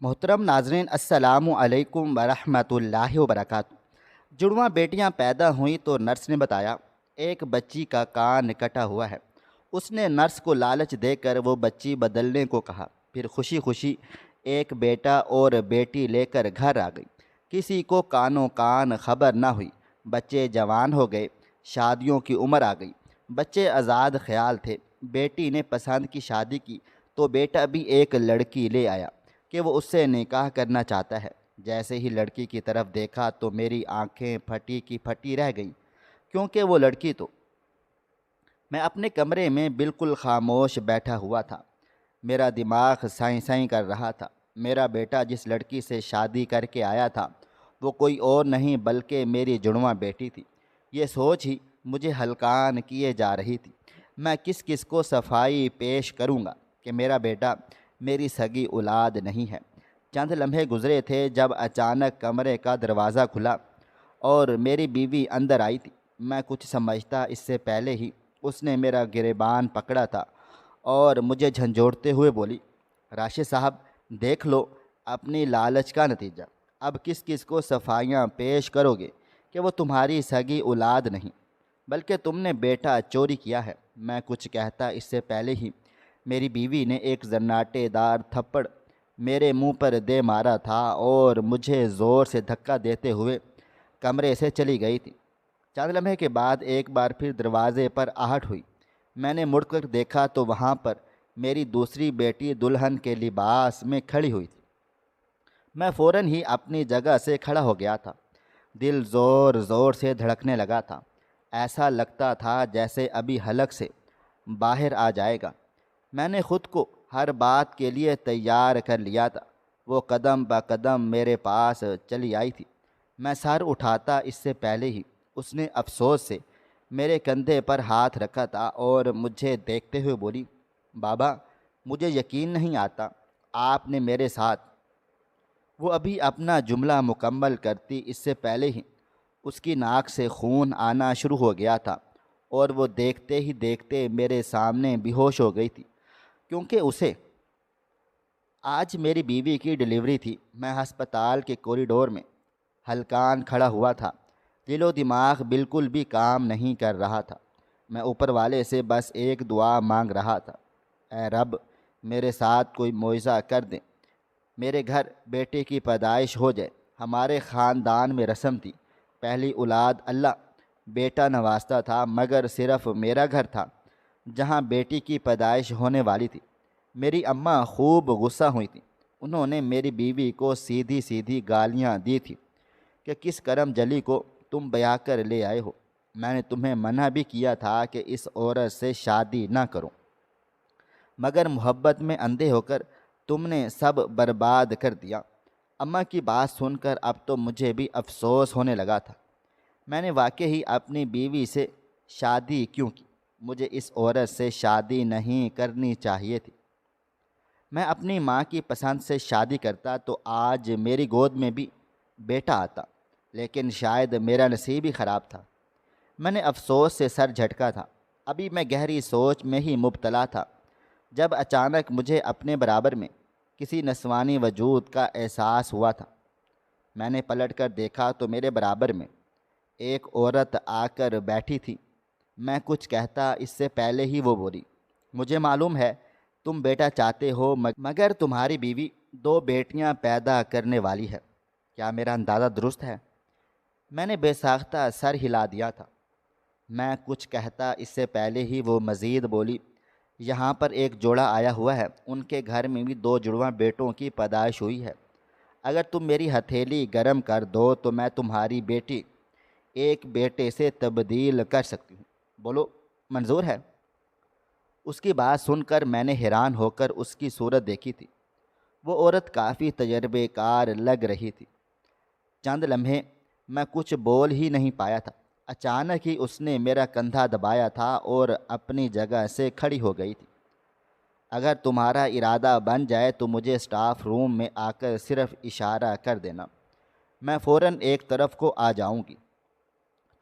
محترم ناظرین، السلام علیکم ورحمۃ اللہ وبرکاتہ۔ جڑواں بیٹیاں پیدا ہوئیں تو نرس نے بتایا ایک بچی کا کان کٹا ہوا ہے۔ اس نے نرس کو لالچ دے کر وہ بچی بدلنے کو کہا، پھر خوشی خوشی ایک بیٹا اور بیٹی لے کر گھر آ گئی۔ کسی کو کانوں کان خبر نہ ہوئی۔ بچے جوان ہو گئے، شادیوں کی عمر آ گئی۔ بچے آزاد خیال تھے۔ بیٹی نے پسند کی شادی کی تو بیٹا بھی ایک لڑکی لے آیا کہ وہ اس سے نکاح کرنا چاہتا ہے۔ جیسے ہی لڑکی کی طرف دیکھا تو میری آنکھیں پھٹی کی پھٹی رہ گئیں، کیونکہ وہ لڑکی تو میں اپنے کمرے میں بالکل خاموش بیٹھا ہوا تھا۔ میرا دماغ سائیں سائیں کر رہا تھا۔ میرا بیٹا جس لڑکی سے شادی کر کے آیا تھا وہ کوئی اور نہیں بلکہ میری جڑواں بیٹی تھی۔ یہ سوچ ہی مجھے ہلکان کیے جا رہی تھی، میں کس کس کو صفائی پیش کروں گا کہ میرا بیٹا میری سگی اولاد نہیں ہے۔ چند لمحے گزرے تھے جب اچانک کمرے کا دروازہ کھلا اور میری بیوی اندر آئی تھی۔ میں کچھ سمجھتا اس سے پہلے ہی اس نے میرا گریبان پکڑا تھا اور مجھے جھنجھوڑتے ہوئے بولی، راشد صاحب دیکھ لو اپنی لالچ کا نتیجہ۔ اب کس کس کو صفائیاں پیش کرو گے کہ وہ تمہاری سگی اولاد نہیں بلکہ تم نے بیٹا چوری کیا ہے۔ میں کچھ کہتا اس سے پہلے ہی میری بیوی نے ایک زناٹے دار تھپڑ میرے منہ پر دے مارا تھا اور مجھے زور سے دھکا دیتے ہوئے کمرے سے چلی گئی تھی۔ چند لمحے کے بعد ایک بار پھر دروازے پر آہٹ ہوئی۔ میں نے مڑ کر دیکھا تو وہاں پر میری دوسری بیٹی دلہن کے لباس میں کھڑی ہوئی تھی۔ میں فوراً ہی اپنی جگہ سے کھڑا ہو گیا تھا۔ دل زور زور سے دھڑکنے لگا تھا۔ ایسا لگتا تھا جیسے ابھی حلق سے باہر آ جائے گا۔ میں نے خود کو ہر بات کے لیے تیار کر لیا تھا۔ وہ قدم بہ قدم میرے پاس چلی آئی تھی۔ میں سر اٹھاتا اس سے پہلے ہی اس نے افسوس سے میرے کندھے پر ہاتھ رکھا تھا اور مجھے دیکھتے ہوئے بولی، بابا مجھے یقین نہیں آتا آپ نے میرے ساتھ۔ وہ ابھی اپنا جملہ مکمل کرتی اس سے پہلے ہی اس کی ناک سے خون آنا شروع ہو گیا تھا اور وہ دیکھتے ہی دیکھتے میرے سامنے بے ہوش ہو گئی تھی، کیونکہ اسے آج میری بیوی کی ڈلیوری تھی۔ میں ہسپتال کے کوریڈور میں ہلکان کھڑا ہوا تھا۔ دل و دماغ بالکل بھی کام نہیں کر رہا تھا۔ میں اوپر والے سے بس ایک دعا مانگ رہا تھا، اے رب میرے ساتھ کوئی معجزہ کر دیں، میرے گھر بیٹے کی پیدائش ہو جائے۔ ہمارے خاندان میں رسم تھی، پہلی اولاد اللہ بیٹا نوازتا تھا، مگر صرف میرا گھر تھا جہاں بیٹی کی پیدائش ہونے والی تھی۔ میری اماں خوب غصہ ہوئی تھیں۔ انہوں نے میری بیوی کو سیدھی سیدھی گالیاں دی تھی کہ کس کرم جلی کو تم بیاہ کر لے آئے ہو۔ میں نے تمہیں منع بھی کیا تھا کہ اس عورت سے شادی نہ کرو، مگر محبت میں اندھے ہو کر تم نے سب برباد کر دیا۔ اماں کی بات سن کر اب تو مجھے بھی افسوس ہونے لگا تھا۔ میں نے واقعی اپنی بیوی سے شادی کیوں کی؟ مجھے اس عورت سے شادی نہیں کرنی چاہیے تھی۔ میں اپنی ماں کی پسند سے شادی کرتا تو آج میری گود میں بھی بیٹا آتا، لیکن شاید میرا نصیب ہی خراب تھا۔ میں نے افسوس سے سر جھٹکا تھا۔ ابھی میں گہری سوچ میں ہی مبتلا تھا جب اچانک مجھے اپنے برابر میں کسی نسوانی وجود کا احساس ہوا تھا۔ میں نے پلٹ کر دیکھا تو میرے برابر میں ایک عورت آ کر بیٹھی تھی۔ میں کچھ کہتا اس سے پہلے ہی وہ بولی، مجھے معلوم ہے تم بیٹا چاہتے ہو، مگر تمہاری بیوی 2 بیٹیاں پیدا کرنے والی ہے۔ کیا میرا اندازہ درست ہے؟ میں نے بے ساختہ سر ہلا دیا تھا۔ میں کچھ کہتا اس سے پہلے ہی وہ مزید بولی، یہاں پر ایک جوڑا آیا ہوا ہے، ان کے گھر میں بھی 2 جڑواں بیٹوں کی پیدائش ہوئی ہے۔ اگر تم میری ہتھیلی گرم کر دو تو میں تمہاری بیٹی ایک بیٹے سے تبدیل کر سکتی ہوں۔ بولو منظور ہے؟ اس کی بات سن کر میں نے حیران ہو کر اس کی صورت دیکھی تھی۔ وہ عورت کافی تجربے کار لگ رہی تھی۔ چند لمحے میں کچھ بول ہی نہیں پایا تھا۔ اچانک ہی اس نے میرا کندھا دبایا تھا اور اپنی جگہ سے کھڑی ہو گئی تھی۔ اگر تمہارا ارادہ بن جائے تو مجھے اسٹاف روم میں آ کر صرف اشارہ کر دینا، میں فوراً ایک طرف کو آ جاؤں گی۔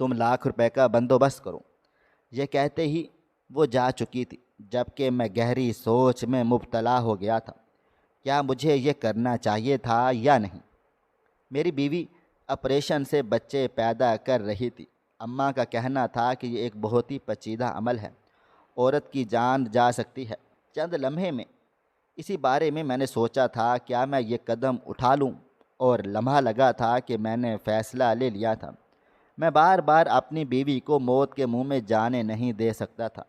تم ₹1,00,000 کا بندوبست کرو۔ یہ کہتے ہی وہ جا چکی تھی، جبکہ میں گہری سوچ میں مبتلا ہو گیا تھا۔ کیا مجھے یہ کرنا چاہیے تھا یا نہیں؟ میری بیوی آپریشن سے بچے پیدا کر رہی تھی۔ اماں کا کہنا تھا کہ یہ ایک بہت ہی پیچیدہ عمل ہے، عورت کی جان جا سکتی ہے۔ چند لمحے میں اسی بارے میں نے سوچا تھا کیا میں یہ قدم اٹھا لوں، اور لمحہ لگا تھا کہ میں نے فیصلہ لے لیا تھا۔ میں بار بار اپنی بیوی کو موت کے منہ میں جانے نہیں دے سکتا تھا۔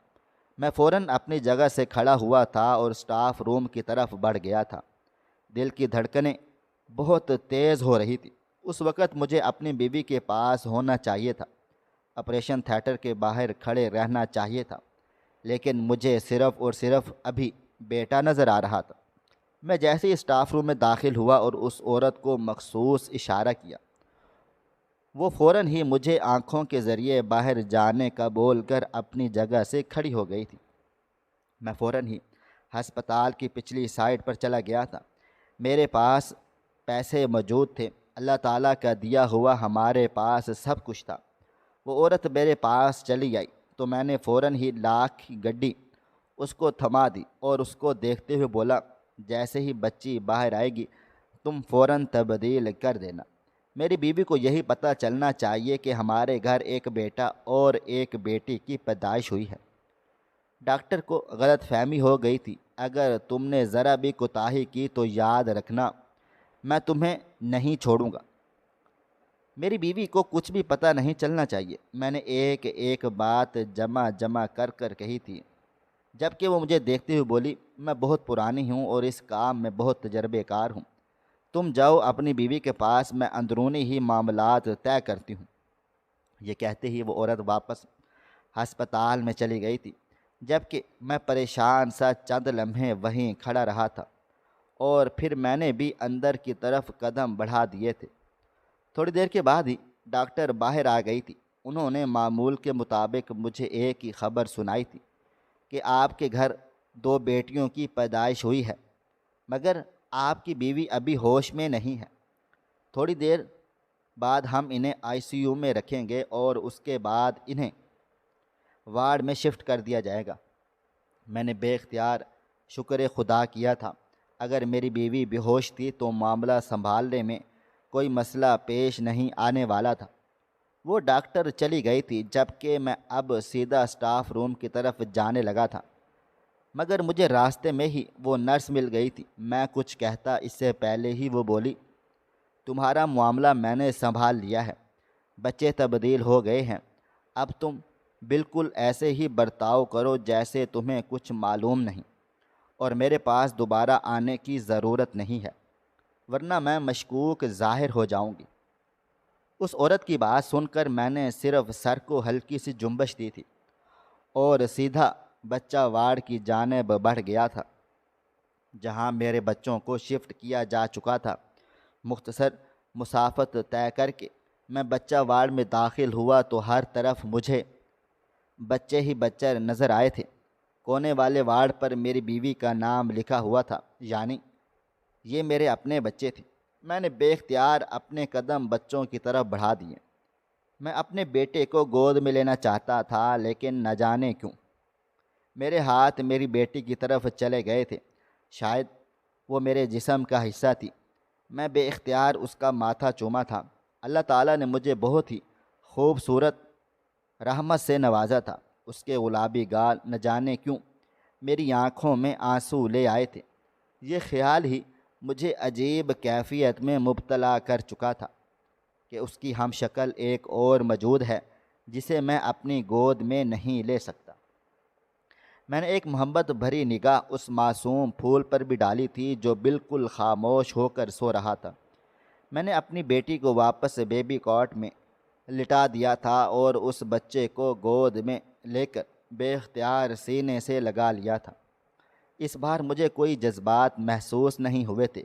میں فوراً اپنی جگہ سے کھڑا ہوا تھا اور اسٹاف روم کی طرف بڑھ گیا تھا۔ دل کی دھڑکنیں بہت تیز ہو رہی تھی۔ اس وقت مجھے اپنی بیوی کے پاس ہونا چاہیے تھا، آپریشن تھیٹر کے باہر کھڑے رہنا چاہیے تھا، لیکن مجھے صرف اور صرف ابھی بیٹا نظر آ رہا تھا۔ میں جیسے ہی اسٹاف روم میں داخل ہوا اور اس عورت کو مخصوص اشارہ کیا، وہ فوراً ہی مجھے آنکھوں کے ذریعے باہر جانے کا بول کر اپنی جگہ سے کھڑی ہو گئی تھی۔ میں فوراً ہی ہسپتال کی پچھلی سائڈ پر چلا گیا تھا۔ میرے پاس پیسے موجود تھے، اللہ تعالیٰ کا دیا ہوا ہمارے پاس سب کچھ تھا۔ وہ عورت میرے پاس چلی آئی تو میں نے فوراً ہی لاکھ کی گڈی اس کو تھما دی اور اس کو دیکھتے ہوئے بولا، جیسے ہی بچی باہر آئے گی تم فوراً تبدیل کر دینا۔ میری بیوی کو یہی پتہ چلنا چاہیے کہ ہمارے گھر ایک بیٹا اور ایک بیٹی کی پیدائش ہوئی ہے۔ ڈاکٹر کو غلط فہمی ہو گئی تھی۔ اگر تم نے ذرا بھی کوتاہی کی تو یاد رکھنا میں تمہیں نہیں چھوڑوں گا۔ میری بیوی کو کچھ بھی پتہ نہیں چلنا چاہیے، میں نے ایک ایک بات جمع کر کر کہی تھی، جبکہ وہ مجھے دیکھتے ہوئے بولی، میں بہت پرانی ہوں اور اس کام میں بہت تجربے کار ہوں۔ تم جاؤ اپنی بیوی کے پاس، میں اندرونی ہی معاملات طے کرتی ہوں۔ یہ کہتے ہی وہ عورت واپس ہسپتال میں چلی گئی تھی، جبکہ میں پریشان سا چند لمحے وہیں کھڑا رہا تھا، اور پھر میں نے بھی اندر کی طرف قدم بڑھا دیے تھے۔ تھوڑی دیر کے بعد ہی ڈاکٹر باہر آ گئی تھی۔ انہوں نے معمول کے مطابق مجھے ایک ہی خبر سنائی تھی کہ آپ کے گھر 2 بیٹیوں کی پیدائش ہوئی ہے، مگر آپ کی بیوی ابھی ہوش میں نہیں ہے۔ تھوڑی دیر بعد ہم انہیں ICU میں رکھیں گے اور اس کے بعد انہیں وارڈ میں شفٹ کر دیا جائے گا۔ میں نے بے اختیار شکر خدا کیا تھا۔ اگر میری بیوی بے ہوش تھی تو معاملہ سنبھالنے میں کوئی مسئلہ پیش نہیں آنے والا تھا۔ وہ ڈاکٹر چلی گئی تھی، جبکہ میں اب سیدھا اسٹاف روم کی طرف جانے لگا تھا، مگر مجھے راستے میں ہی وہ نرس مل گئی تھی۔ میں کچھ کہتا اس سے پہلے ہی وہ بولی، تمہارا معاملہ میں نے سنبھال لیا ہے، بچے تبدیل ہو گئے ہیں، اب تم بالکل ایسے ہی برتاؤ کرو جیسے تمہیں کچھ معلوم نہیں، اور میرے پاس دوبارہ آنے کی ضرورت نہیں ہے، ورنہ میں مشکوک ظاہر ہو جاؤں گی۔ اس عورت کی بات سن کر میں نے صرف سر کو ہلکی سی جنبش دی تھی اور سیدھا بچہ وارڈ کی جانب بڑھ گیا تھا، جہاں میرے بچوں کو شفٹ کیا جا چکا تھا۔ مختصر مسافت طے کر کے میں بچہ وارڈ میں داخل ہوا تو ہر طرف مجھے بچے ہی بچے نظر آئے تھے۔ کونے والے وارڈ پر میری بیوی کا نام لکھا ہوا تھا، یعنی یہ میرے اپنے بچے تھے۔ میں نے بے اختیار اپنے قدم بچوں کی طرف بڑھا دیے۔ میں اپنے بیٹے کو گود میں لینا چاہتا تھا، لیکن نہ جانے کیوں میرے ہاتھ میری بیٹی کی طرف چلے گئے تھے۔ شاید وہ میرے جسم کا حصہ تھی۔ میں بے اختیار اس کا ماتھا چوما تھا۔ اللہ تعالیٰ نے مجھے بہت ہی خوبصورت رحمت سے نوازا تھا۔ اس کے گلابی گال نہ جانے کیوں میری آنکھوں میں آنسو لے آئے تھے۔ یہ خیال ہی مجھے عجیب کیفیت میں مبتلا کر چکا تھا کہ اس کی ہم شکل ایک اور موجود ہے جسے میں اپنی گود میں نہیں لے سکتا۔ میں نے ایک محبت بھری نگاہ اس معصوم پھول پر بھی ڈالی تھی جو بالکل خاموش ہو کر سو رہا تھا۔ میں نے اپنی بیٹی کو واپس بیبی کاٹ میں لٹا دیا تھا اور اس بچے کو گود میں لے کر بے اختیار سینے سے لگا لیا تھا۔ اس بار مجھے کوئی جذبات محسوس نہیں ہوئے تھے،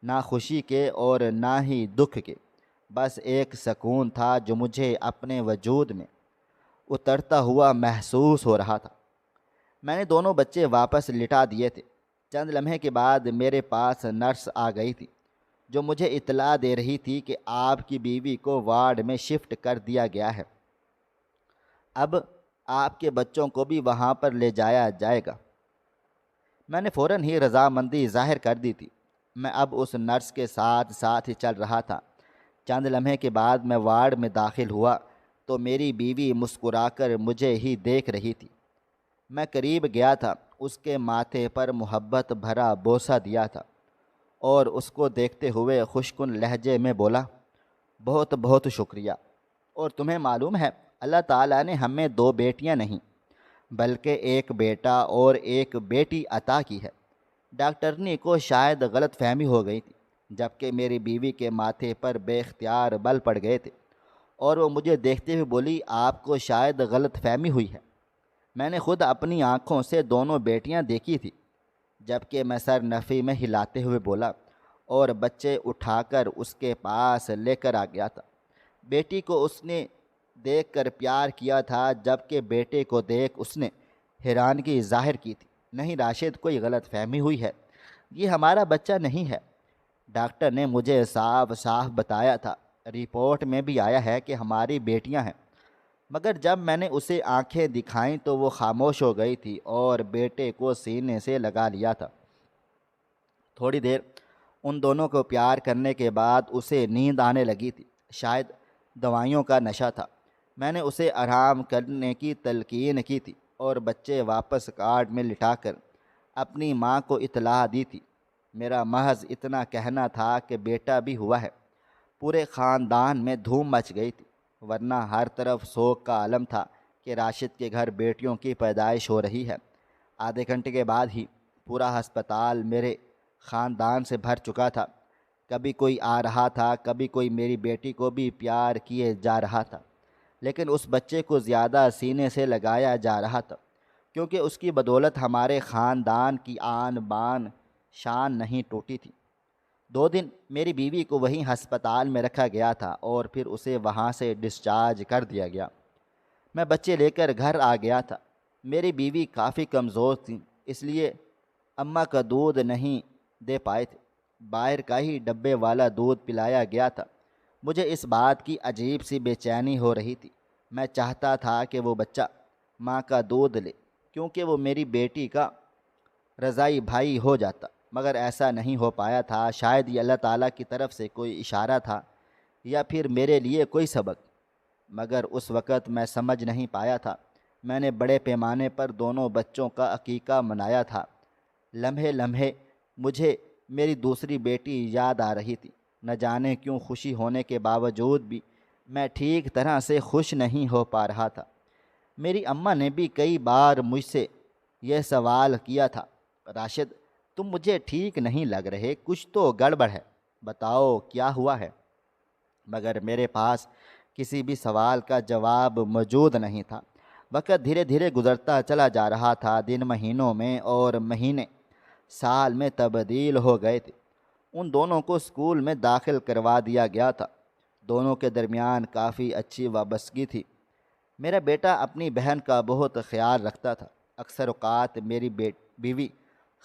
نہ خوشی کے اور نہ ہی دکھ کے، بس ایک سکون تھا جو مجھے اپنے وجود میں اترتا ہوا محسوس ہو رہا تھا۔ میں نے دونوں بچے واپس لٹا دیے تھے۔ چند لمحے کے بعد میرے پاس نرس آ گئی تھی جو مجھے اطلاع دے رہی تھی کہ آپ کی بیوی کو وارڈ میں شفٹ کر دیا گیا ہے، اب آپ کے بچوں کو بھی وہاں پر لے جایا جائے گا۔ میں نے فوراً ہی رضامندی ظاہر کر دی تھی۔ میں اب اس نرس کے ساتھ ساتھ ہی چل رہا تھا۔ چند لمحے کے بعد میں وارڈ میں داخل ہوا تو میری بیوی مسکرا کر مجھے ہی دیکھ رہی تھی۔ میں قریب گیا تھا، اس کے ماتھے پر محبت بھرا بوسہ دیا تھا اور اس کو دیکھتے ہوئے خوشکن لہجے میں بولا، بہت بہت شکریہ۔ اور تمہیں معلوم ہے اللہ تعالیٰ نے ہمیں 2 بیٹیاں نہیں بلکہ ایک بیٹا اور ایک بیٹی عطا کی ہے۔ ڈاکٹرنی کو شاید غلط فہمی ہو گئی تھی، جبکہ میری بیوی کے ماتھے پر بے اختیار بل پڑ گئے تھے اور وہ مجھے دیکھتے ہوئے بولی، آپ کو شاید غلط فہمی ہوئی ہے، میں نے خود اپنی آنکھوں سے دونوں بیٹیاں دیکھی تھی۔ جبکہ میں سر نفی میں ہلاتے ہوئے بولا اور بچے اٹھا کر اس کے پاس لے کر آ گیا تھا۔ بیٹی کو اس نے دیکھ کر پیار کیا تھا، جبکہ بیٹے کو دیکھ اس نے حیرانگی ظاہر کی تھی۔ نہیں راشد، کوئی غلط فہمی ہوئی ہے، یہ ہمارا بچہ نہیں ہے۔ ڈاکٹر نے مجھے صاف صاف بتایا تھا، رپورٹ میں بھی آیا ہے کہ ہماری بیٹیاں ہیں۔ مگر جب میں نے اسے آنکھیں دکھائیں تو وہ خاموش ہو گئی تھی اور بیٹے کو سینے سے لگا لیا تھا۔ تھوڑی دیر ان دونوں کو پیار کرنے کے بعد اسے نیند آنے لگی تھی، شاید دوائیوں کا نشہ تھا۔ میں نے اسے آرام کرنے کی تلقین کی تھی اور بچے واپس کارڈ میں لٹا کر اپنی ماں کو اطلاع دی تھی۔ میرا محض اتنا کہنا تھا کہ بیٹا بھی ہوا ہے، پورے خاندان میں دھوم مچ گئی تھی، ورنہ ہر طرف سوگ کا عالم تھا کہ راشد کے گھر بیٹیوں کی پیدائش ہو رہی ہے۔ آدھے گھنٹے کے بعد ہی پورا ہسپتال میرے خاندان سے بھر چکا تھا۔ کبھی کوئی آ رہا تھا، کبھی کوئی میری بیٹی کو بھی پیار کیے جا رہا تھا، لیکن اس بچے کو زیادہ سینے سے لگایا جا رہا تھا، کیونکہ اس کی بدولت ہمارے خاندان کی آن بان شان نہیں ٹوٹی تھی۔ 2 دن میری بیوی کو وہیں ہسپتال میں رکھا گیا تھا اور پھر اسے وہاں سے ڈسچارج کر دیا گیا۔ میں بچے لے کر گھر آ گیا تھا۔ میری بیوی کافی کمزور تھی، اس لیے اماں کا دودھ نہیں دے پائے تھے، باہر کا ہی ڈبے والا دودھ پلایا گیا تھا۔ مجھے اس بات کی عجیب سی بے چینی ہو رہی تھی، میں چاہتا تھا کہ وہ بچہ ماں کا دودھ لے، کیونکہ وہ میری بیٹی کا رضائی بھائی ہو جاتا، مگر ایسا نہیں ہو پایا تھا۔ شاید یہ اللہ تعالیٰ کی طرف سے کوئی اشارہ تھا یا پھر میرے لیے کوئی سبق، مگر اس وقت میں سمجھ نہیں پایا تھا۔ میں نے بڑے پیمانے پر دونوں بچوں کا عقیقہ منایا تھا۔ لمحے لمحے مجھے میری دوسری بیٹی یاد آ رہی تھی۔ نہ جانے کیوں خوشی ہونے کے باوجود بھی میں ٹھیک طرح سے خوش نہیں ہو پا رہا تھا۔ میری اماں نے بھی کئی بار مجھ سے یہ سوال کیا تھا، راشد تم مجھے ٹھیک نہیں لگ رہے، کچھ تو گڑبڑ ہے، بتاؤ کیا ہوا ہے؟ مگر میرے پاس کسی بھی سوال کا جواب موجود نہیں تھا۔ وقت دھیرے دھیرے گزرتا چلا جا رہا تھا، دن مہینوں میں اور مہینے سال میں تبدیل ہو گئے تھے۔ ان دونوں کو اسکول میں داخل کروا دیا گیا تھا۔ دونوں کے درمیان کافی اچھی وابستگی تھی۔ میرا بیٹا اپنی بہن کا بہت خیال رکھتا تھا۔ اکثر اوقات میری بیوی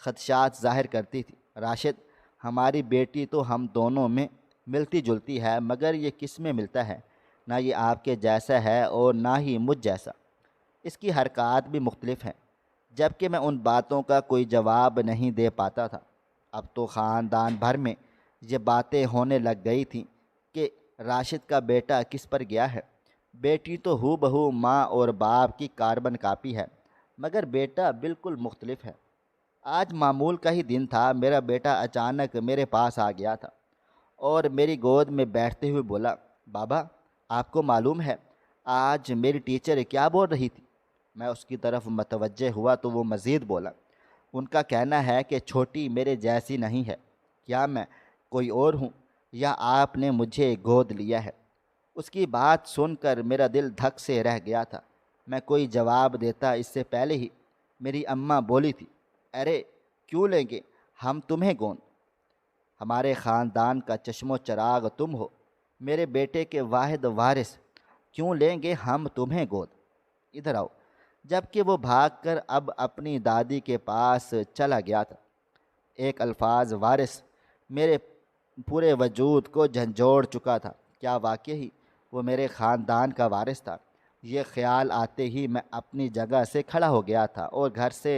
خدشات ظاہر کرتی تھی، راشد ہماری بیٹی تو ہم دونوں میں ملتی جلتی ہے، مگر یہ کس میں ملتا ہے؟ نہ یہ آپ کے جیسا ہے اور نہ ہی مجھ جیسا، اس کی حرکات بھی مختلف ہیں۔ جبکہ میں ان باتوں کا کوئی جواب نہیں دے پاتا تھا۔ اب تو خاندان بھر میں یہ باتیں ہونے لگ گئی تھیں کہ راشد کا بیٹا کس پر گیا ہے۔ بیٹی تو ہو بہو ماں اور باپ کی کاربن کاپی ہے، مگر بیٹا بالکل مختلف ہے۔ آج معمول کا ہی دن تھا، میرا بیٹا اچانک میرے پاس آ گیا تھا اور میری گود میں بیٹھتے ہوئے بولا، بابا آپ کو معلوم ہے آج میری ٹیچر کیا بول رہی تھی؟ میں اس کی طرف متوجہ ہوا تو وہ مزید بولا، ان کا کہنا ہے کہ چھوٹی میرے جیسی نہیں ہے۔ کیا میں کوئی اور ہوں یا آپ نے مجھے گود لیا ہے؟ اس کی بات سن کر میرا دل دھک سے رہ گیا تھا۔ میں کوئی جواب دیتا اس سے پہلے ہی میری اماں بولی تھی، ارے کیوں لیں گے ہم تمہیں گود؟ ہمارے خاندان کا چشم و چراغ تم ہو، میرے بیٹے کے واحد وارث، کیوں لیں گے ہم تمہیں گود؟ ادھر آؤ۔ جبکہ وہ بھاگ کر اب اپنی دادی کے پاس چلا گیا تھا۔ ایک الفاظ وارث میرے پورے وجود کو جھنجھوڑ چکا تھا۔ کیا واقعی وہ میرے خاندان کا وارث تھا؟ یہ خیال آتے ہی میں اپنی جگہ سے کھڑا ہو گیا تھا اور گھر سے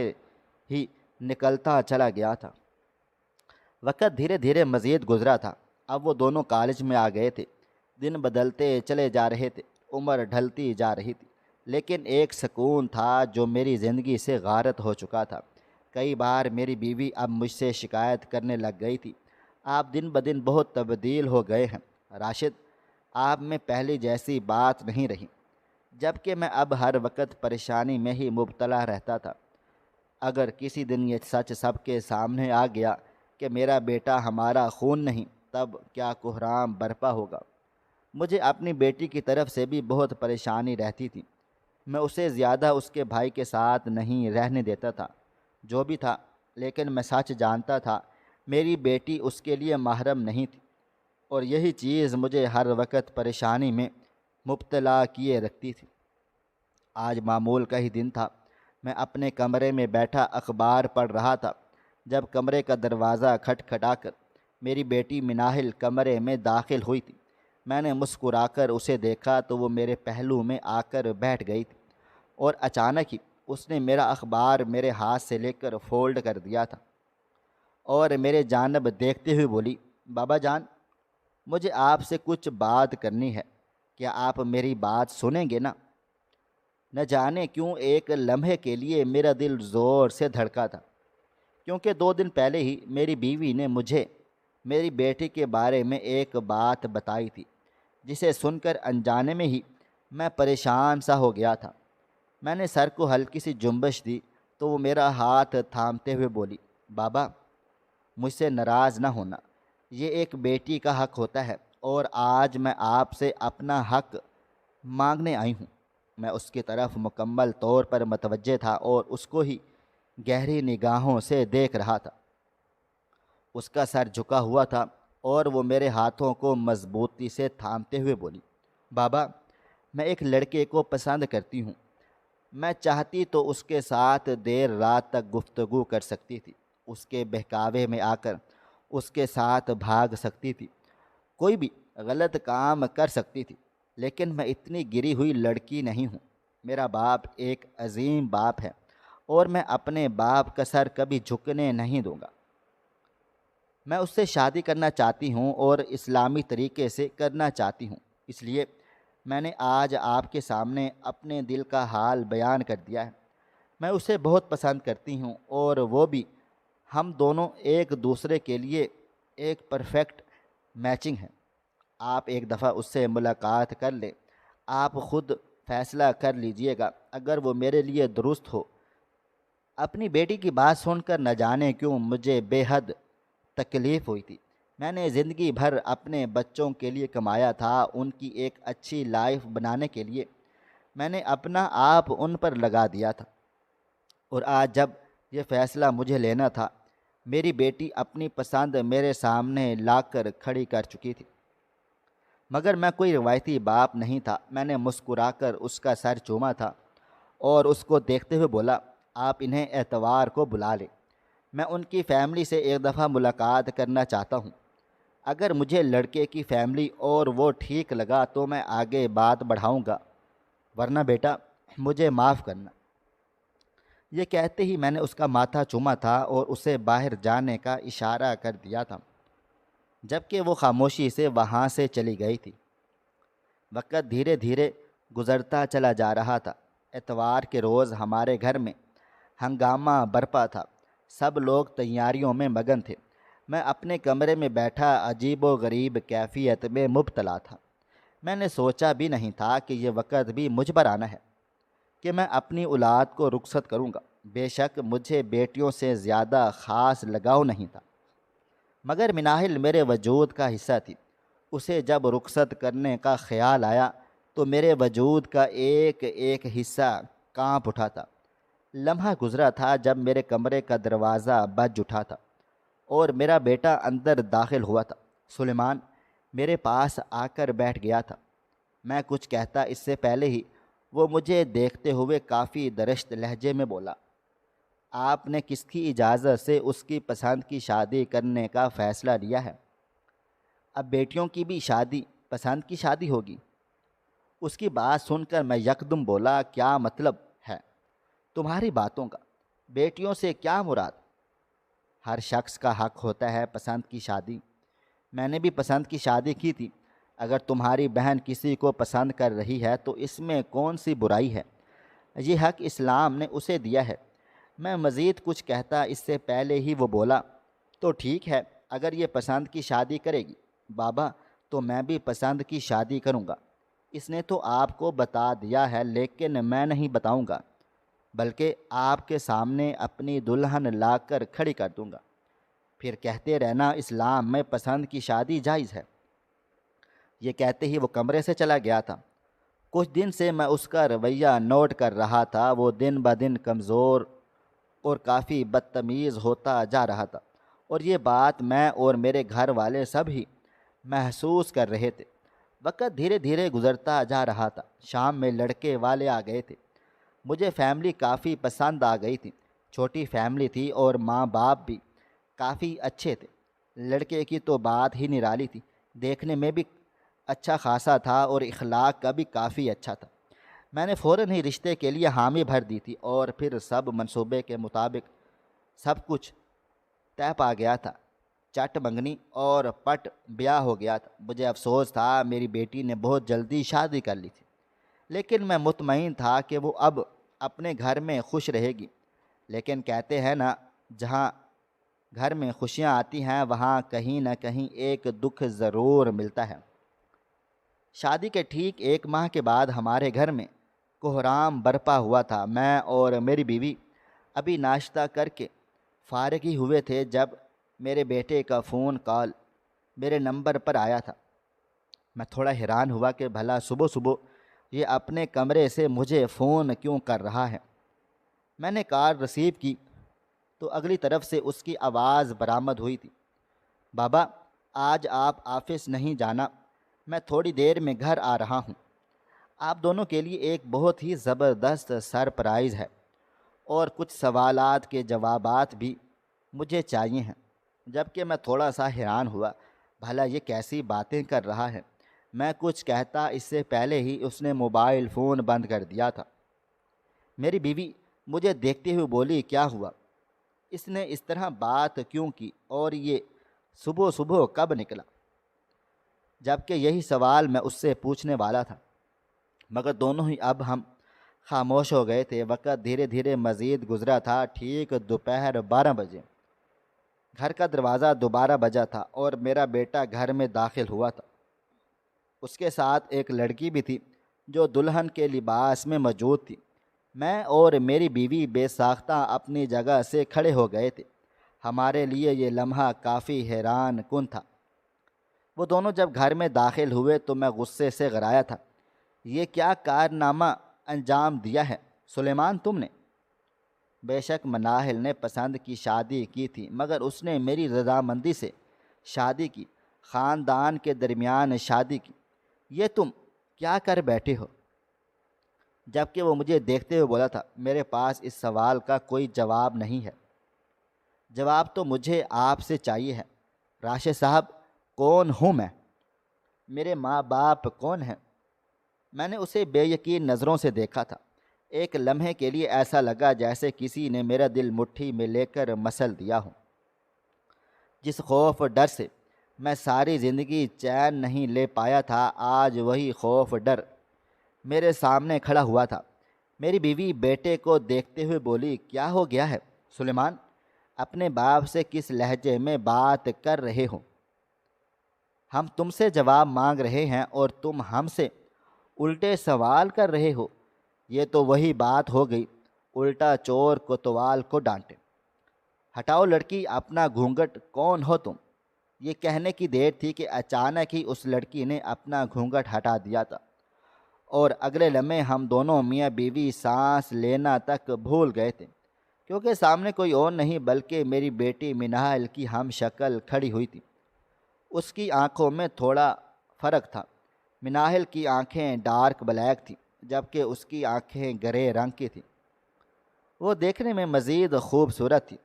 ہی نکلتا چلا گیا تھا۔ وقت دھیرے دھیرے مزید گزرا تھا۔ اب وہ دونوں کالج میں آ گئے تھے، دن بدلتے چلے جا رہے تھے، عمر ڈھلتی جا رہی تھی، لیکن ایک سکون تھا جو میری زندگی سے غارت ہو چکا تھا۔ کئی بار میری بیوی اب مجھ سے شکایت کرنے لگ گئی تھی، آپ دن بدن بہت تبدیل ہو گئے ہیں راشد، آپ میں پہلے جیسی بات نہیں رہی۔ جبکہ میں اب ہر وقت پریشانی میں ہی مبتلا رہتا تھا۔ اگر کسی دن یہ سچ سب کے سامنے آ گیا کہ میرا بیٹا ہمارا خون نہیں، تب کیا کوہرام برپا ہوگا۔ مجھے اپنی بیٹی کی طرف سے بھی بہت پریشانی رہتی تھی۔ میں اسے زیادہ اس کے بھائی کے ساتھ نہیں رہنے دیتا تھا۔ جو بھی تھا، لیکن میں سچ جانتا تھا، میری بیٹی اس کے لیے محرم نہیں تھی، اور یہی چیز مجھے ہر وقت پریشانی میں مبتلا کیے رکھتی تھی۔ آج معمول کا ہی دن تھا۔ میں اپنے کمرے میں بیٹھا اخبار پڑھ رہا تھا جب کمرے کا دروازہ کھٹکھٹا کر میری بیٹی مناہل کمرے میں داخل ہوئی تھی۔ میں نے مسکرا کر اسے دیکھا تو وہ میرے پہلو میں آ کر بیٹھ گئی تھی، اور اچانک ہی اس نے میرا اخبار میرے ہاتھ سے لے کر فولڈ کر دیا تھا اور میرے جانب دیکھتے ہوئے بولی، بابا جان، مجھے آپ سے کچھ بات کرنی ہے، کیا آپ میری بات سنیں گے نا؟ نہ جانے کیوں ایک لمحے کے لیے میرا دل زور سے دھڑکا تھا، کیونکہ 2 دن پہلے ہی میری بیوی نے مجھے میری بیٹی کے بارے میں ایک بات بتائی تھی، جسے سن کر انجانے میں ہی میں پریشان سا ہو گیا تھا۔ میں نے سر کو ہلکی سی جنبش دی تو وہ میرا ہاتھ تھامتے ہوئے بولی، بابا، مجھ سے ناراض نہ ہونا، یہ ایک بیٹی کا حق ہوتا ہے، اور آج میں آپ سے اپنا حق مانگنے آئی ہوں۔ میں اس کی طرف مکمل طور پر متوجہ تھا اور اس کو ہی گہری نگاہوں سے دیکھ رہا تھا۔ اس کا سر جھکا ہوا تھا اور وہ میرے ہاتھوں کو مضبوطی سے تھامتے ہوئے بولی، بابا، میں ایک لڑکے کو پسند کرتی ہوں۔ میں چاہتی تو اس کے ساتھ دیر رات تک گفتگو کر سکتی تھی، اس کے بہکاوے میں آ کر اس کے ساتھ بھاگ سکتی تھی، کوئی بھی غلط کام کر سکتی تھی، لیکن میں اتنی گری ہوئی لڑکی نہیں ہوں۔ میرا باپ ایک عظیم باپ ہے، اور میں اپنے باپ کا سر کبھی جھکنے نہیں دوں گا۔ میں اس سے شادی کرنا چاہتی ہوں اور اسلامی طریقے سے کرنا چاہتی ہوں، اس لیے میں نے آج آپ کے سامنے اپنے دل کا حال بیان کر دیا ہے۔ میں اسے بہت پسند کرتی ہوں، اور وہ بھی، ہم دونوں ایک دوسرے کے لیے ایک پرفیکٹ میچنگ ہیں۔ آپ ایک دفعہ اس سے ملاقات کر لیں، آپ خود فیصلہ کر لیجئے گا، اگر وہ میرے لیے درست ہو۔ اپنی بیٹی کی بات سن کر نہ جانے کیوں مجھے بے حد تکلیف ہوئی تھی۔ میں نے زندگی بھر اپنے بچوں کے لیے کمایا تھا، ان کی ایک اچھی لائف بنانے کے لیے میں نے اپنا آپ ان پر لگا دیا تھا، اور آج جب یہ فیصلہ مجھے لینا تھا، میری بیٹی اپنی پسند میرے سامنے لا کر کھڑی کر چکی تھی۔ مگر میں کوئی روایتی باپ نہیں تھا۔ میں نے مسکرا کر اس کا سر چوما تھا اور اس کو دیکھتے ہوئے بولا، آپ انہیں اتوار کو بلا لیں، میں ان کی فیملی سے ایک دفعہ ملاقات کرنا چاہتا ہوں۔ اگر مجھے لڑکے کی فیملی اور وہ ٹھیک لگا تو میں آگے بات بڑھاؤں گا، ورنہ بیٹا مجھے معاف کرنا۔ یہ کہتے ہی میں نے اس کا ماتھا چوما تھا اور اسے باہر جانے کا اشارہ کر دیا تھا، جبکہ وہ خاموشی سے وہاں سے چلی گئی تھی۔ وقت دھیرے دھیرے گزرتا چلا جا رہا تھا۔ اتوار کے روز ہمارے گھر میں ہنگامہ برپا تھا، سب لوگ تیاریوں میں مگن تھے۔ میں اپنے کمرے میں بیٹھا عجیب و غریب کیفیت میں مبتلا تھا۔ میں نے سوچا بھی نہیں تھا کہ یہ وقت بھی مجھ پر آنا ہے کہ میں اپنی اولاد کو رخصت کروں گا۔ بے شک مجھے بیٹیوں سے زیادہ خاص لگاؤ نہیں تھا، مگر مناہل میرے وجود کا حصہ تھی۔ اسے جب رخصت کرنے کا خیال آیا تو میرے وجود کا ایک ایک حصہ کانپ اٹھا تھا۔ لمحہ گزرا تھا جب میرے کمرے کا دروازہ بج اٹھا تھا اور میرا بیٹا اندر داخل ہوا تھا۔ سلیمان میرے پاس آ کر بیٹھ گیا تھا۔ میں کچھ کہتا اس سے پہلے ہی وہ مجھے دیکھتے ہوئے کافی درشت لہجے میں بولا، آپ نے کس کی اجازت سے اس کی پسند کی شادی کرنے کا فیصلہ لیا ہے؟ اب بیٹیوں کی بھی شادی پسند کی شادی ہوگی؟ اس کی بات سن کر میں یکدم بولا، کیا مطلب ہے تمہاری باتوں کا؟ بیٹیوں سے کیا مراد؟ ہر شخص کا حق ہوتا ہے پسند کی شادی۔ میں نے بھی پسند کی شادی کی تھی۔ اگر تمہاری بہن کسی کو پسند کر رہی ہے تو اس میں کون سی برائی ہے؟ یہ حق اسلام نے اسے دیا ہے۔ میں مزید کچھ کہتا اس سے پہلے ہی وہ بولا، تو ٹھیک ہے، اگر یہ پسند کی شادی کرے گی بابا تو میں بھی پسند کی شادی کروں گا۔ اس نے تو آپ کو بتا دیا ہے لیکن میں نہیں بتاؤں گا، بلکہ آپ کے سامنے اپنی دلہن لا کر کھڑی کر دوں گا، پھر کہتے رہنا اسلام میں پسند کی شادی جائز ہے۔ یہ کہتے ہی وہ کمرے سے چلا گیا تھا۔ کچھ دن سے میں اس کا رویہ نوٹ کر رہا تھا۔ وہ دن بدن کمزور اور کافی بدتمیز ہوتا جا رہا تھا، اور یہ بات میں اور میرے گھر والے سب ہی محسوس کر رہے تھے۔ وقت دھیرے دھیرے گزرتا جا رہا تھا۔ شام میں لڑکے والے آ گئے تھے۔ مجھے فیملی کافی پسند آ گئی تھی۔ چھوٹی فیملی تھی اور ماں باپ بھی کافی اچھے تھے۔ لڑکے کی تو بات ہی نرالی تھی، دیکھنے میں بھی اچھا خاصا تھا اور اخلاق کا بھی کافی اچھا تھا۔ میں نے فوراً ہی رشتے کے لیے حامی بھر دی تھی اور پھر سب منصوبے کے مطابق سب کچھ طے پا گیا تھا۔ چٹ منگنی اور پٹ بیاہ ہو گیا تھا۔ مجھے افسوس تھا میری بیٹی نے بہت جلدی شادی کر لی تھی، لیکن میں مطمئن تھا کہ وہ اب اپنے گھر میں خوش رہے گی۔ لیکن کہتے ہیں نا، جہاں گھر میں خوشیاں آتی ہیں وہاں کہیں نہ کہیں ایک دکھ ضرور ملتا ہے۔ شادی کے ٹھیک 1 ماہ کے بعد ہمارے گھر میں کوہرام برپا ہوا تھا۔ میں اور میری بیوی ابھی ناشتہ کر کے فارغ ہی ہوئے تھے جب میرے بیٹے کا فون کال میرے نمبر پر آیا تھا۔ میں تھوڑا حیران ہوا کہ بھلا صبح صبح یہ اپنے کمرے سے مجھے فون کیوں کر رہا ہے۔ میں نے کال ریسیو کی تو اگلی طرف سے اس کی آواز برآمد ہوئی تھی، بابا آج آپ آفس نہیں جانا، میں تھوڑی دیر میں گھر آ رہا ہوں۔ آپ دونوں کے لیے ایک بہت ہی زبردست سرپرائز ہے، اور کچھ سوالات کے جوابات بھی مجھے چاہیے ہیں۔ جبکہ میں تھوڑا سا حیران ہوا، بھلا یہ کیسی باتیں کر رہا ہے۔ میں کچھ کہتا اس سے پہلے ہی اس نے موبائل فون بند کر دیا تھا۔ میری بیوی مجھے دیکھتے ہوئے بولی، کیا ہوا؟ اس نے اس طرح بات کیوں کی، اور یہ صبح صبح کب نکلا؟ جبکہ یہی سوال میں اس سے پوچھنے والا تھا، مگر دونوں ہی اب ہم خاموش ہو گئے تھے۔ وقت دھیرے دھیرے مزید گزرا تھا۔ ٹھیک دوپہر 12 بجے گھر کا دروازہ دوبارہ بجا تھا اور میرا بیٹا گھر میں داخل ہوا تھا۔ اس کے ساتھ ایک لڑکی بھی تھی جو دلہن کے لباس میں موجود تھی۔ میں اور میری بیوی بے ساختہ اپنی جگہ سے کھڑے ہو گئے تھے۔ ہمارے لیے یہ لمحہ کافی حیران کن تھا۔ وہ دونوں جب گھر میں داخل ہوئے تو میں غصے سے گھرایا تھا۔ یہ کیا کارنامہ انجام دیا ہے سلیمان تم نے؟ بے شک مناہل نے پسند کی شادی کی تھی، مگر اس نے میری رضامندی سے شادی کی، خاندان کے درمیان شادی کی۔ یہ تم کیا کر بیٹھے ہو؟ جبکہ وہ مجھے دیکھتے ہوئے بولا تھا، میرے پاس اس سوال کا کوئی جواب نہیں ہے۔ جواب تو مجھے آپ سے چاہیے ہے۔ راشد صاحب، کون ہوں میں؟ میرے ماں باپ کون ہیں؟ میں نے اسے بے یقین نظروں سے دیکھا تھا۔ ایک لمحے کے لیے ایسا لگا جیسے کسی نے میرا دل مٹھی میں لے کر مسل دیا ہو۔ جس خوف ڈر سے میں ساری زندگی چین نہیں لے پایا تھا، آج وہی خوف ڈر میرے سامنے کھڑا ہوا تھا۔ میری بیوی بیٹے کو دیکھتے ہوئے بولی، کیا ہو گیا ہے سلیمان؟ اپنے باپ سے کس لہجے میں بات کر رہے ہو؟ ہم تم سے جواب مانگ رہے ہیں اور تم ہم سے الٹے سوال کر رہے ہو۔ یہ تو وہی بات ہو گئی، الٹا چور کوتوال کو ڈانٹے۔ ہٹاؤ لڑکی اپنا گھونگھٹ، کون ہو تم؟ یہ کہنے کی دیر تھی کہ اچانک ہی اس لڑکی نے اپنا گھونگھٹ ہٹا دیا تھا، اور اگلے لمحے ہم دونوں میاں بیوی سانس لینا تک بھول گئے تھے، کیونکہ سامنے کوئی اور نہیں بلکہ میری بیٹی منہال کی ہم شکل کھڑی ہوئی تھی۔ اس کی آنکھوں میں تھوڑا فرق تھا۔ منہال کی آنکھیں ڈارک بلیک تھیں جبکہ اس کی آنکھیں گرے رنگ کی تھیں۔ وہ دیکھنے میں مزید خوبصورت تھی۔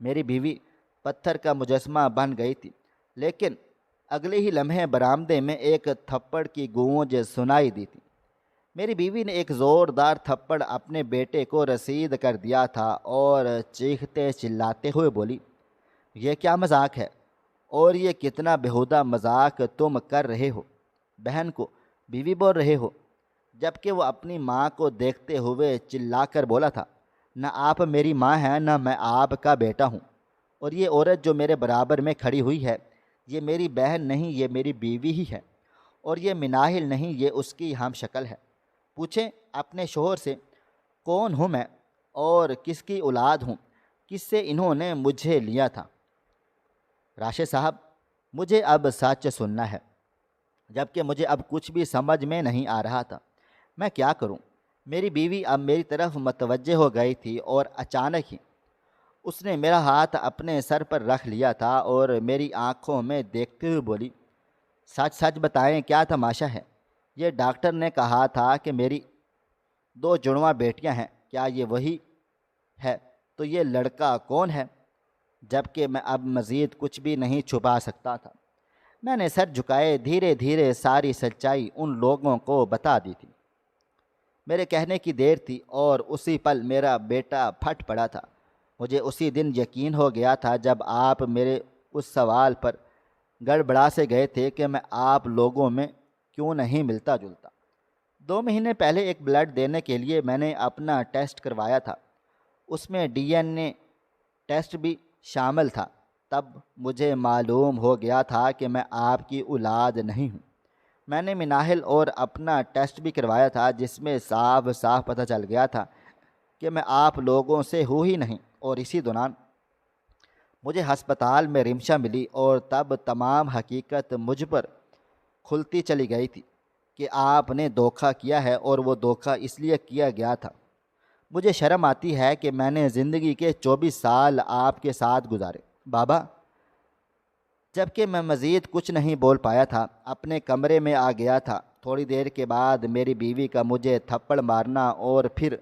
میری بیوی پتھر کا مجسمہ بن گئی تھی، لیکن اگلے ہی لمحے برآمدے میں ایک تھپڑ کی گونج سنائی دی تھی۔ میری بیوی نے ایک زوردار تھپڑ اپنے بیٹے کو رسید کر دیا تھا اور چیختے چلاتے ہوئے بولی، یہ کیا مذاق ہے؟ اور یہ کتنا بیہودہ مذاق تم کر رہے ہو؟ بہن کو بیوی بول رہے ہو؟ جبکہ وہ اپنی ماں کو دیکھتے ہوئے چلا کر بولا تھا، نہ آپ میری ماں ہیں نہ میں آپ کا بیٹا ہوں، اور یہ عورت جو میرے برابر میں کھڑی ہوئی ہے یہ میری بہن نہیں، یہ میری بیوی ہی ہے، اور یہ مناہل نہیں، یہ اس کی ہم شکل ہے۔ پوچھیں اپنے شوہر سے کون ہوں میں اور کس کی اولاد ہوں، کس سے انہوں نے مجھے لیا تھا۔ راشد صاحب، مجھے اب سچ سننا ہے، جبکہ مجھے اب کچھ بھی سمجھ میں نہیں آ رہا تھا۔ میں کیا کروں؟ میری بیوی اب میری طرف متوجہ ہو گئی تھی اور اچانک ہی اس نے میرا ہاتھ اپنے سر پر رکھ لیا تھا اور میری آنکھوں میں دیکھتے ہوئے بولی، سچ سچ بتائیں کیا تماشا ہے؟ یہ ڈاکٹر نے کہا تھا کہ میری 2 جڑواں بیٹیاں ہیں، کیا یہ وہی ہے؟ تو یہ لڑکا کون ہے؟ جبکہ میں اب مزید کچھ بھی نہیں چھپا سکتا تھا۔ میں نے سر جھکائے دھیرے دھیرے ساری سچائی ان لوگوں کو بتا دی تھی۔ میرے کہنے کی دیر تھی اور اسی پل میرا بیٹا پھٹ پڑا تھا۔ مجھے اسی دن یقین ہو گیا تھا جب آپ میرے اس سوال پر گڑبڑا سے گئے تھے کہ میں آپ لوگوں میں کیوں نہیں ملتا جلتا۔ 2 مہینے پہلے ایک بلڈ دینے کے لیے میں نے اپنا ٹیسٹ کروایا تھا، اس میں DNA ٹیسٹ بھی شامل تھا۔ تب مجھے معلوم ہو گیا تھا کہ میں آپ کی اولاد نہیں ہوں۔ میں نے مناہل اور اپنا ٹیسٹ بھی کروایا تھا، جس میں صاف صاف پتہ چل گیا تھا کہ میں آپ لوگوں سے ہوں ہی نہیں۔ اور اسی دوران مجھے ہسپتال میں رمشا ملی اور تب تمام حقیقت مجھ پر کھلتی چلی گئی تھی کہ آپ نے دھوکہ کیا ہے، اور وہ دھوکہ اس لیے کیا گیا تھا۔ مجھے شرم آتی ہے کہ میں نے زندگی کے 24 سال آپ کے ساتھ گزارے بابا۔ جبکہ میں مزید کچھ نہیں بول پایا تھا، اپنے کمرے میں آ گیا تھا۔ تھوڑی دیر کے بعد میری بیوی کا مجھے تھپڑ مارنا اور پھر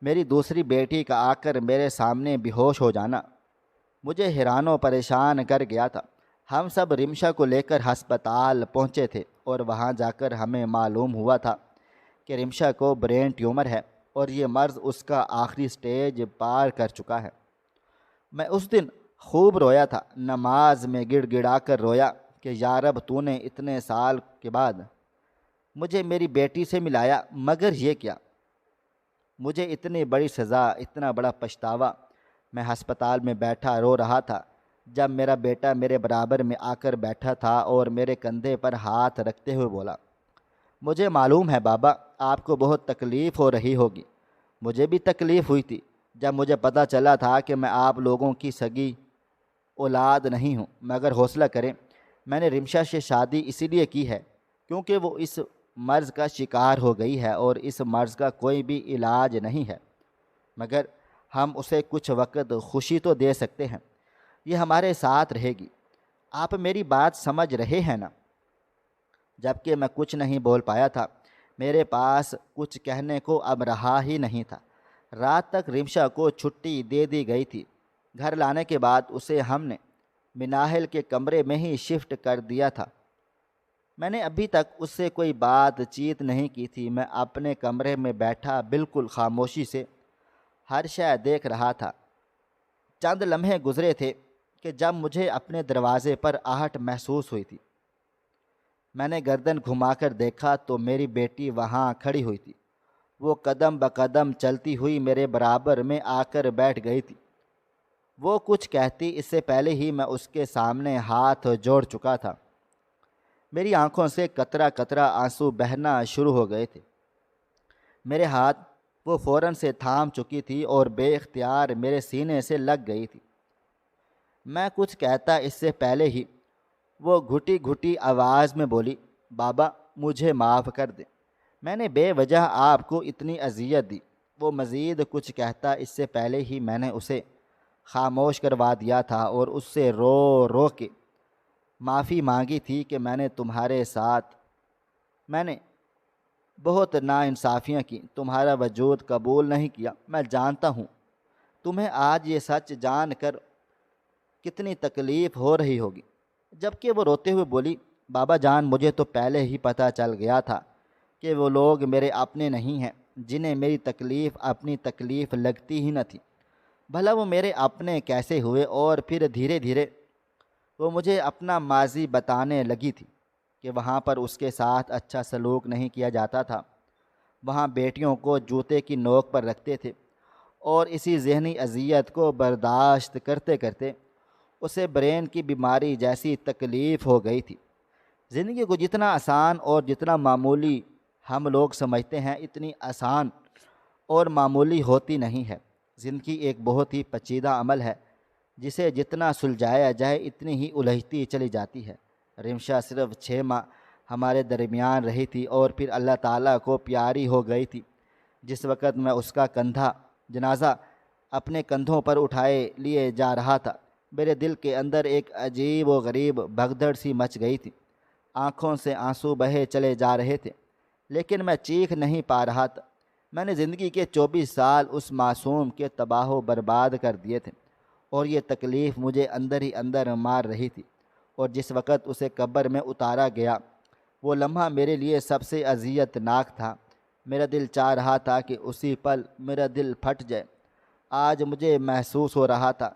میری دوسری بیٹی کا آ کر میرے سامنے بے ہوش ہو جانا مجھے حیران و پریشان کر گیا تھا۔ ہم سب رمشا کو لے کر ہسپتال پہنچے تھے اور وہاں جا کر ہمیں معلوم ہوا تھا کہ رمشا کو برین ٹیومر ہے اور یہ مرض اس کا آخری سٹیج پار کر چکا ہے۔ میں اس دن خوب رویا تھا، نماز میں گڑ گڑا کر رویا کہ یا رب تو نے اتنے سال کے بعد مجھے میری بیٹی سے ملایا، مگر یہ کیا؟ مجھے اتنی بڑی سزا، اتنا بڑا پچھتاوا۔ میں ہسپتال میں بیٹھا رو رہا تھا جب میرا بیٹا میرے برابر میں آ کر بیٹھا تھا اور میرے کندھے پر ہاتھ رکھتے ہوئے بولا، مجھے معلوم ہے بابا آپ کو بہت تکلیف ہو رہی ہوگی، مجھے بھی تکلیف ہوئی تھی جب مجھے پتہ چلا تھا کہ میں آپ لوگوں کی سگی اولاد نہیں ہوں، مگر حوصلہ کریں، میں نے رمشا سے شادی اسی لیے کی ہے کیونکہ وہ اس مرض کا شکار ہو گئی ہے اور اس مرض کا کوئی بھی علاج نہیں ہے، مگر ہم اسے کچھ وقت خوشی تو دے سکتے ہیں، یہ ہمارے ساتھ رہے گی۔ آپ میری بات سمجھ رہے ہیں نا؟ جبکہ میں کچھ نہیں بول پایا تھا، میرے پاس کچھ کہنے کو اب رہا ہی نہیں تھا۔ رات تک رمشا کو چھٹی دے دی گئی تھی۔ گھر لانے کے بعد اسے ہم نے مناہل کے کمرے میں ہی شفٹ کر دیا تھا۔ میں نے ابھی تک اس سے کوئی بات چیت نہیں کی تھی۔ میں اپنے کمرے میں بیٹھا بالکل خاموشی سے ہر شے دیکھ رہا تھا۔ چند لمحے گزرے تھے کہ جب مجھے اپنے دروازے پر آہٹ محسوس ہوئی تھی۔ میں نے گردن گھما کر دیکھا تو میری بیٹی وہاں کھڑی ہوئی تھی۔ وہ قدم بقدم چلتی ہوئی میرے برابر میں آ کر بیٹھ گئی تھی۔ وہ کچھ کہتی اس سے پہلے ہی میں اس کے سامنے ہاتھ جوڑ چکا تھا۔ میری آنکھوں سے قطرہ قطرہ آنسو بہنا شروع ہو گئے تھے۔ میرے ہاتھ وہ فوراً سے تھام چکی تھی اور بے اختیار میرے سینے سے لگ گئی تھی۔ میں کچھ کہتا اس سے پہلے ہی وہ گھٹی گھٹی آواز میں بولی، بابا مجھے معاف کر دیں، میں نے بے وجہ آپ کو اتنی اذیت دی۔ وہ مزید کچھ کہتا اس سے پہلے ہی میں نے اسے خاموش کروا دیا تھا اور اس سے رو رو کے معافی مانگی تھی کہ میں نے تمہارے ساتھ بہت ناانصافیاں کی، تمہارا وجود قبول نہیں کیا۔ میں جانتا ہوں تمہیں آج یہ سچ جان کر کتنی تکلیف ہو رہی ہوگی۔ جبکہ وہ روتے ہوئے بولی، بابا جان مجھے تو پہلے ہی پتہ چل گیا تھا کہ وہ لوگ میرے اپنے نہیں ہیں جنہیں میری تکلیف اپنی تکلیف لگتی ہی نہ تھی۔ بھلا وہ میرے اپنے کیسے ہوئے؟ اور پھر دھیرے دھیرے وہ مجھے اپنا ماضی بتانے لگی تھی کہ وہاں پر اس کے ساتھ اچھا سلوک نہیں کیا جاتا تھا، وہاں بیٹیوں کو جوتے کی نوک پر رکھتے تھے، اور اسی ذہنی اذیت کو برداشت کرتے کرتے اسے برین کی بیماری جیسی تکلیف ہو گئی تھی۔ زندگی کو جتنا آسان اور جتنا معمولی ہم لوگ سمجھتے ہیں، اتنی آسان اور معمولی ہوتی نہیں ہے۔ زندگی ایک بہت ہی پیچیدہ عمل ہے، جسے جتنا سلجھایا جائے اتنی ہی الجھتی چلی جاتی ہے۔ رمشا صرف 6 ماہ ہمارے درمیان رہی تھی اور پھر اللہ تعالیٰ کو پیاری ہو گئی تھی۔ جس وقت میں اس کا جنازہ اپنے کندھوں پر اٹھائے لیے جا رہا تھا، میرے دل کے اندر ایک عجیب و غریب بھگدڑ سی مچ گئی تھی۔ آنکھوں سے آنسو بہے چلے جا رہے تھے، لیکن میں چیخ نہیں پا رہا تھا۔ میں نے زندگی کے 24 سال اس معصوم کے تباہ و برباد کر دیے تھے، اور یہ تکلیف مجھے اندر ہی اندر مار رہی تھی۔ اور جس وقت اسے قبر میں اتارا گیا، وہ لمحہ میرے لیے سب سے اذیت ناک تھا۔ میرا دل چاہ رہا تھا کہ اسی پل میرا دل پھٹ جائے۔ آج مجھے محسوس ہو رہا تھا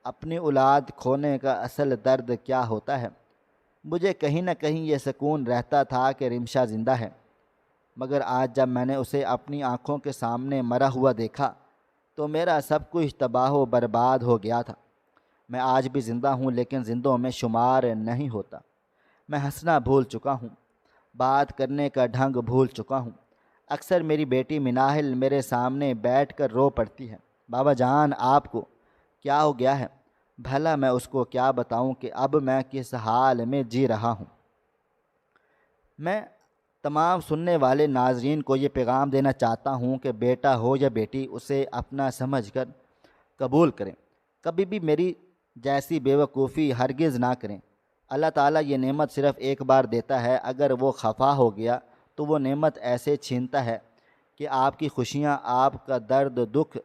اپنی اولاد کھونے کا اصل درد کیا ہوتا ہے۔ مجھے کہیں نہ کہیں یہ سکون رہتا تھا کہ رمشا زندہ ہے، مگر آج جب میں نے اسے اپنی آنکھوں کے سامنے مرا ہوا دیکھا تو میرا سب کچھ تباہ و برباد ہو گیا تھا۔ میں آج بھی زندہ ہوں، لیکن زندوں میں شمار نہیں ہوتا۔ میں ہنسنا بھول چکا ہوں، بات کرنے کا ڈھنگ بھول چکا ہوں۔ اکثر میری بیٹی مناہل میرے سامنے بیٹھ کر رو پڑتی ہے، بابا جان آپ کو کیا ہو گیا ہے؟ بھلا میں اس کو کیا بتاؤں کہ اب میں کس حال میں جی رہا ہوں۔ میں تمام سننے والے ناظرین کو یہ پیغام دینا چاہتا ہوں کہ بیٹا ہو یا بیٹی، اسے اپنا سمجھ کر قبول کریں۔ کبھی بھی میری جیسی بیوقوفی ہرگز نہ کریں۔ اللہ تعالیٰ یہ نعمت صرف ایک بار دیتا ہے، اگر وہ خفا ہو گیا تو وہ نعمت ایسے چھینتا ہے کہ آپ کی خوشیاں، آپ کا درد دکھ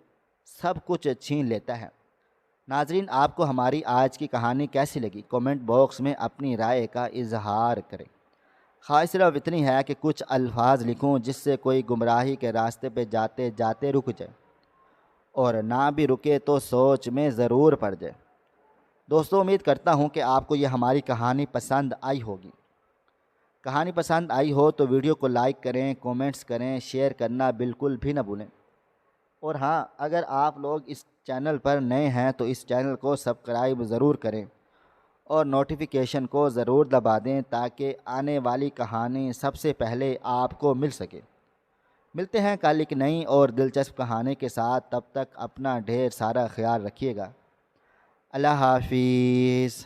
سب کچھ چھین لیتا ہے۔ ناظرین، آپ کو ہماری آج کی کہانی کیسی لگی؟ کومنٹ باکس میں اپنی رائے کا اظہار کریں۔ خواہش صرف اتنی ہے کہ کچھ الفاظ لکھوں جس سے کوئی گمراہی کے راستے پہ جاتے جاتے رک جائے، اور نہ بھی رکے تو سوچ میں ضرور پڑ جائے۔ دوستو، امید کرتا ہوں کہ آپ کو یہ ہماری کہانی پسند آئی ہوگی۔ کہانی پسند آئی ہو تو ویڈیو کو لائک کریں، کومنٹس کریں، شیئر کرنا بالکل بھی نہ بھولیں۔ اور ہاں، اگر آپ لوگ اس چینل پر نئے ہیں تو اس چینل کو سبسکرائب ضرور کریں اور نوٹیفیکیشن کو ضرور دبا دیں تاکہ آنے والی کہانی سب سے پہلے آپ کو مل سکے۔ ملتے ہیں کل ایک نئی اور دلچسپ کہانی کے ساتھ، تب تک اپنا ڈھیر سارا خیال رکھیے گا۔ اللہ حافظ۔